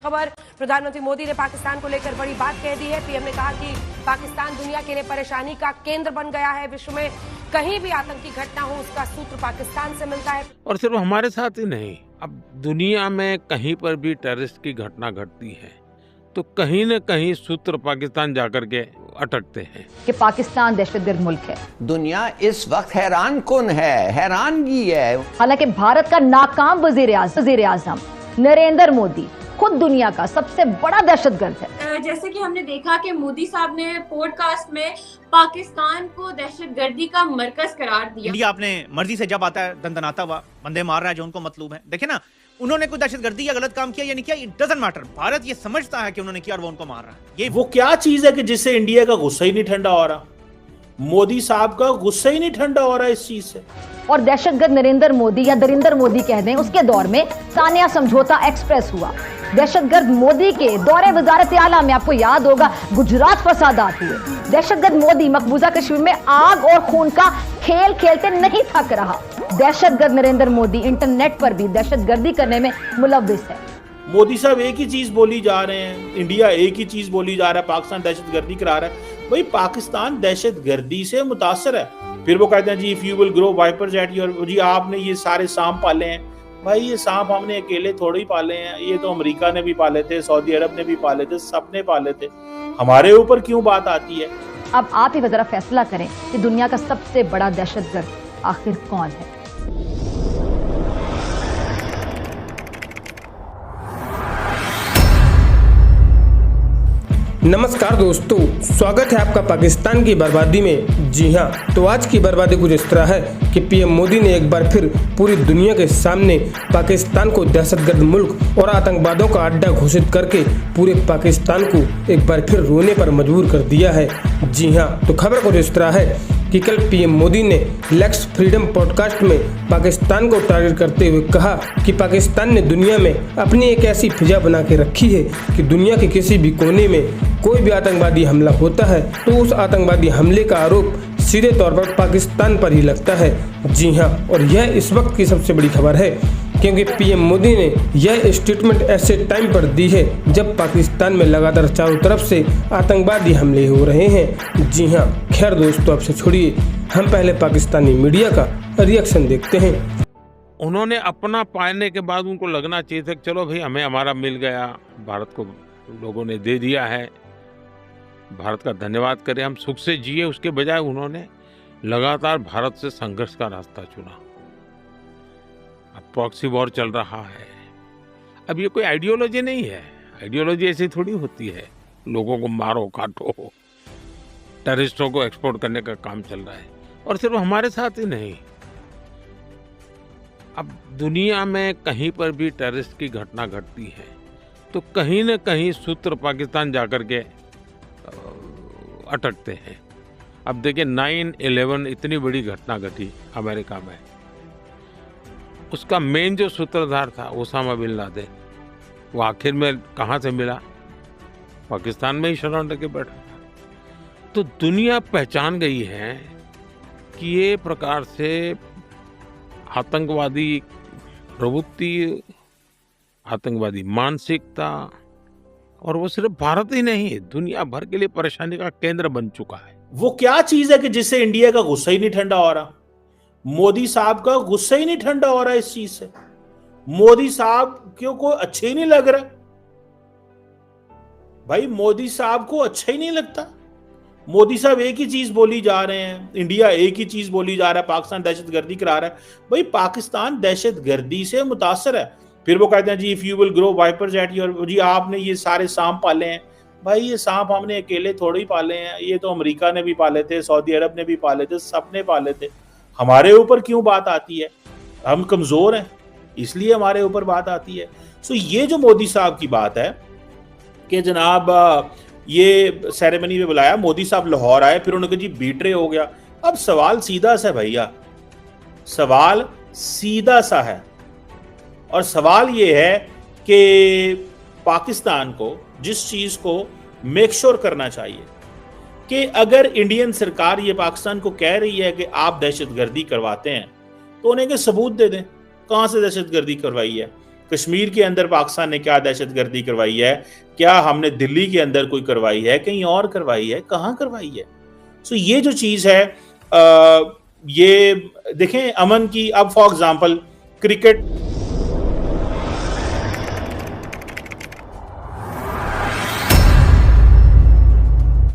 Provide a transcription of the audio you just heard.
खबर, प्रधानमंत्री मोदी ने पाकिस्तान को लेकर बड़ी बात कह दी है। पीएम ने कहा कि पाकिस्तान दुनिया के लिए परेशानी का केंद्र बन गया है। विश्व में कहीं भी आतंकी घटना हो उसका सूत्र पाकिस्तान से मिलता है। और सिर्फ हमारे साथ ही नहीं, अब दुनिया में कहीं पर भी टेररिस्ट की घटना घटती है तो कहीं न कहीं सूत्र पाकिस्तान जाकर के अटकते हैं कि पाकिस्तान दहशतगर्द मुल्क है। दुनिया इस वक्त हैरान कुन है, हैरानगी है। हालांकि भारत का नाकाम वजीर आजम नरेंद्र मोदी खुद दुनिया का सबसे बड़ा दहशतगर्द है। जैसे कि हमने देखा कि मोदी साहब ने पॉडकास्ट में पाकिस्तान को दहशतगर्दी का मरकज करार दिया। इंडिया अपने मर्जी से जब आता है दंदनाता हुआ बंदे मार रहा है जो उनको मतलूब है। देखे ना, उन्होंने कोई दहशतगर्दी या गलत काम किया या नहीं किया, इट डजंट मैटर। भारत ये समझता है कि उन्होंने किया और वो उनको मार रहा है। ये वो क्या चीज है कि जिससे इंडिया का गुस्सा ही नहीं ठंडा हो रहा। मोदी साहब का गुस्सा ही नहीं ठंडा हो रहा इस चीज से। और दहशतगर्द नरेंद्र मोदी या दरिंदर मोदी कह दें, उसके दौर में सानिया समझौता एक्सप्रेस हुआ। दहशतगर्द मोदी के दौरे वजारत आला में आपको याद होगा गुजरात फसादात हुए। दहशतगर्द मोदी मकबूजा कश्मीर में आग और खून का खेल खेलते नहीं थक रहा। दहशतगर्द नरेंद्र मोदी इंटरनेट पर भी दहशतगर्दी करने में मुलव्विस है। मोदी साहब एक ही चीज बोली जा रहे हैं, इंडिया एक ही चीज बोली जा रहा है, पाकिस्तान दहशतगर्दी करा रहा है। भाई पाकिस्तान दहशतगर्दी से मुतासर है। फिर वो कहते हैं जी if you will grow vipers at your, जी आपने ये सारे सांप पाले हैं। भाई ये सांप हमने अकेले थोड़े ही पाले हैं, ये तो अमेरिका ने भी पाले थे, सऊदी अरब ने भी पाले थे, सबने पाले थे। हमारे ऊपर क्यों बात आती है? अब आप ही जरा फैसला करें कि दुनिया का सबसे बड़ा दहशतगर्द आखिर कौन है। नमस्कार दोस्तों, स्वागत है आपका पाकिस्तान की बर्बादी में। जी हाँ, तो आज की बर्बादी कुछ इस तरह है कि पीएम मोदी ने एक बार फिर पूरी दुनिया के सामने पाकिस्तान को दहशतगर्द मुल्क और आतंकवादियों का अड्डा घोषित करके पूरे पाकिस्तान को एक बार फिर रोने पर मजबूर कर दिया है। जी हाँ, तो खबर कुछ इस तरह है कि कल पीएम मोदी ने लेट्स फ्रीडम पॉडकास्ट में पाकिस्तान को टारगेट करते हुए कहा कि पाकिस्तान ने दुनिया में अपनी एक ऐसी फिजा बना के रखी है कि दुनिया के किसी भी कोने में कोई भी आतंकवादी हमला होता है तो उस आतंकवादी हमले का आरोप सीधे तौर पर पाकिस्तान पर ही लगता है। जी हाँ, और यह इस वक्त की सबसे बड़ी खबर है क्योंकि पीएम मोदी ने यह स्टेटमेंट ऐसे टाइम पर दी है जब पाकिस्तान में लगातार चारों तरफ से आतंकवादी हमले हो रहे हैं। जी हाँ, खैर दोस्तों आपसे छोड़िए, हम पहले पाकिस्तानी मीडिया का रिएक्शन देखते हैं। उन्होंने अपना पाने के बाद उनको लगना चाहिए था कि चलो भाई हमें हमारा मिल गया, भारत को लोगों ने दे दिया है, भारत का धन्यवाद करें, हम सुख से जिए। उसके बजाय उन्होंने लगातार भारत से संघर्ष का रास्ता चुना। अब प्रॉक्सी वॉर चल रहा है। अब ये कोई आइडियोलॉजी नहीं है, आइडियोलॉजी ऐसी थोड़ी होती है, लोगों को मारो काटो, टेररिस्टों को एक्सपोर्ट करने का काम चल रहा है। और सिर्फ हमारे साथ ही नहीं, अब दुनिया में कहीं पर भी टेररिस्ट की घटना घटती है तो कहीं न कहीं सूत्र पाकिस्तान जाकर के अटकते हैं। अब देखिए 9/11 इतनी बड़ी घटना घटी अमेरिका में, उसका मेन जो सूत्रधार था ओसामा बिन लादेन, वो आखिर में कहाँ से मिला? पाकिस्तान में ही शरण लेके बैठा था। तो दुनिया पहचान गई है कि ये प्रकार से आतंकवादी प्रवृत्ति, आतंकवादी मानसिकता, और वो सिर्फ भारत ही नहीं, दुनिया भर के लिए परेशानी का केंद्र बन चुका है। वो क्या चीज है कि जिससे इंडिया का गुस्सा ही नहीं ठंडा हो रहा। मोदी साहब का गुस्सा ही नहीं ठंडा हो रहा इस चीज से। मोदी साहब क्यों को अच्छे ही नहीं लग रहा। भाई मोदी साहब को अच्छा ही नहीं लगता। मोदी साहब एक ही चीज बोली जा रहे हैं, इंडिया एक ही चीज बोली जा रहा है, पाकिस्तान दहशतगर्दी करा रहा है। भाई पाकिस्तान दहशतगर्दी से मुतासर है। फिर वो कहते हैं जी if you will grow vipers at your, जी आपने ये सारे सांप पाले हैं। भाई ये सांप हमने अकेले थोड़े ही पाले हैं, ये तो अमेरिका ने भी पाले थे, सऊदी अरब ने भी पाले थे, सबने पाले थे। हमारे ऊपर क्यों बात आती है? हम कमजोर हैं इसलिए हमारे ऊपर बात आती है। सो ये जो मोदी साहब की बात है कि जनाब ये सेरेमनी में बुलाया, मोदी साहब लाहौर आए, फिर उन्होंने कहा जी बीट्रे हो गया। अब सवाल सीधा सा भैया, सवाल सीधा सा है, और सवाल ये है कि पाकिस्तान को जिस चीज को मेक श्योर करना चाहिए कि अगर इंडियन सरकार ये पाकिस्तान को कह रही है कि आप दहशतगर्दी करवाते हैं तो उन्हें के सबूत दे दें, कहां से दहशतगर्दी करवाई है। कश्मीर के अंदर पाकिस्तान ने क्या दहशतगर्दी करवाई है, क्या हमने दिल्ली के अंदर कोई करवाई है, कहीं और करवाई है, कहाँ करवाई है। सो ये जो चीज है ये देखें अमन की, अब फॉर एग्जांपल क्रिकेट